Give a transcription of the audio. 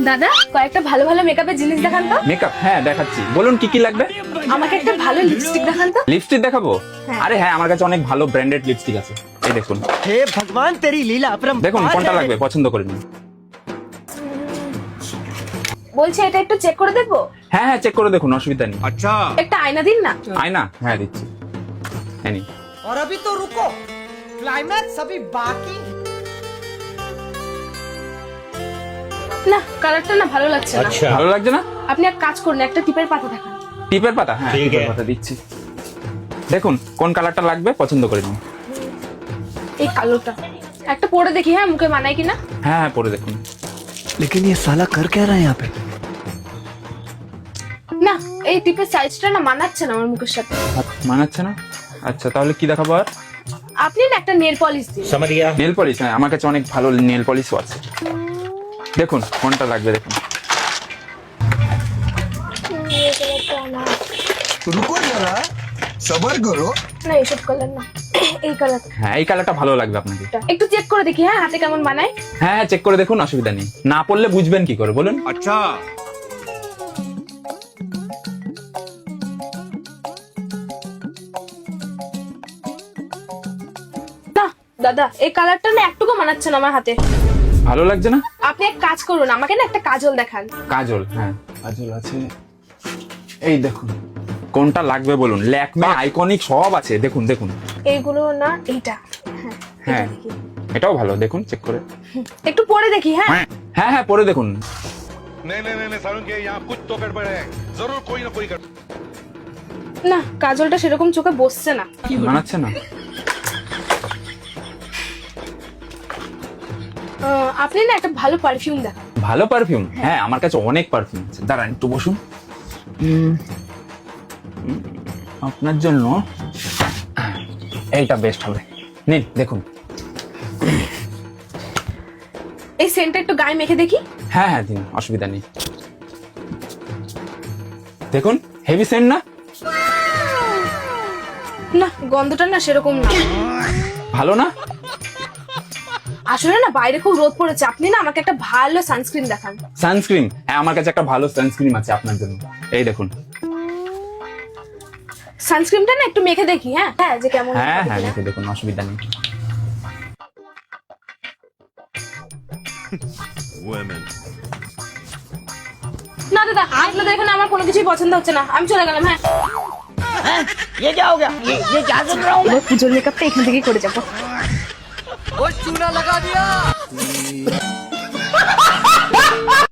দাদা কয়েকটা ভালো ভালো মেকআপের জিনিস দেখান তো। মেকআপ? হ্যাঁ দেখাচ্ছি, বলুন কি কি লাগবে। আমাকে একটা ভালো লিপস্টিক দেখান তো। লিপস্টিক দেখাবো? হ্যাঁ। আরে হ্যাঁ, আমার কাছে অনেক ভালো ব্র্যান্ডেড লিপস্টিক আছে, এই দেখুন। हे भगवान तेरी लीला अपरंपार দেখুন কোনটা है। লাগবে পছন্দ করে নিন। বলছি এটা একটু চেক করে দেখবো। হ্যাঁ হ্যাঁ, চেক করে দেখুন, অসুবিধা নেই। একটা আয়না দিন না। আয়না? হ্যাঁ দিচ্ছি, হ্যাঁ নিন। और अभी तो रुको, क्लाइमैक्स अभी बाकी। না কালারটা না ভালো লাগছে না। ভালো লাগছে না? আপনি এক কাজ করুন, একটা টিপের পাতা দেখান। টিপের পাতা? হ্যাঁ টিপের পাতা দিচ্ছি। দেখুন কোন কালারটা লাগবে পছন্দ করে নিন। এই কালোটা একটা পরে দেখি, হ্যাঁ মুখে মানায় কিনা। হ্যাঁ হ্যাঁ পরে দেখুন। लेकिन ये साला कर क्या रहा है यहाँ पे? না এই টিপের সাইজটা না মানাচ্ছে না আমার মুখের সাথে। মানাচ্ছে না? আচ্ছা তাহলে কি দেখাবো আর? আপনি না একটা নেল পলিশ দিন। Nail polish? হ্যাঁ আমার কাছে অনেক ভালো নেল পলিশও আছে। দেখুন কোনটা লাগবে দেখুন। रुको जरा सबर करो। না এইসব কালার না, এই কালারটা হ্যাঁ এই কালারটা ভালো লাগবে আপনাকে। একটু চেক করে দেখি, হ্যাঁ হাতে কেমন মানায়। হ্যাঁ হ্যাঁ চেক করে দেখুন, অসুবিধা নেই। না পড়লে বুঝবেন কি করে বলুন? अच्छा না দাদা এই কালারটা না একটুকু মানাচ্ছে না আমার হাতে। ভালো লাগছে না? আপনি এক কাজ করুন, আমাকে না একটা কাজল দেখান। কাজল? হ্যাঁ কাজল আছে, এই দেখুন। কোনটা লাগবে বলুন? ল্যাকমে, আইকনিক সব আছে, দেখুন দেখুন। এইগুলো না এইটা। হ্যাঁ হ্যাঁ এটা দেখি। এটাও ভালো, দেখুন চেক করে। একটু পরে দেখি, হ্যাঁ। হ্যাঁ হ্যাঁ পরে দেখুন। नहीं नहीं नहीं सारुण के यहाँ कुछ तो गड़बड़ है, जरूर कोई ना कोई गड़बड़। না কাজলটা সেরকম চোখে বসছে না। মানাচ্ছে না? আপনি না একটা ভালো পারফিউম দেখান। ভালো পারফিউম? হ্যাঁ আমার কাছে অনেক পারফিউম আছে, দাঁড়ান একটু বসুন। আপনার জন্য এইটা বেস্ট হবে, নিন দেখুন। এই সেন্টটা একটু গায়ে মেখে দেখি। হ্যাঁ হ্যাঁ দিন, অসুবিধা নেই। দেখুন হেভি সেন্ট না? না গন্ধটা না সেরকম না। ভালো না? আসলে না বাইরে খুব রোদ পড়েছে, আপনি না আমাকে একটা ভালো সানস্ক্রিন দেখান। সানস্ক্রিন? হ্যাঁ আমার কাছে একটা ভালো সানস্ক্রিন আছে আপনার জন্য, এই দেখুন। সানস্ক্রিনটা না একটু মেখে দেখি, হ্যাঁ হ্যাঁ যে কেমন। হ্যাঁ হ্যাঁ দেখে দেখুন, অসুবিধা নেই। না দাদা আপনাদের এখানে আমার কোনো কিছুই পছন্দ হচ্ছে না, আমি চলে গেলাম। হ্যাঁ ये क्या हो गया? ये क्या सुन रहा हूँ मैं? পুজোর মেকআপটা এখান থেকেই করে যাবো। वो चूना लगा दिया।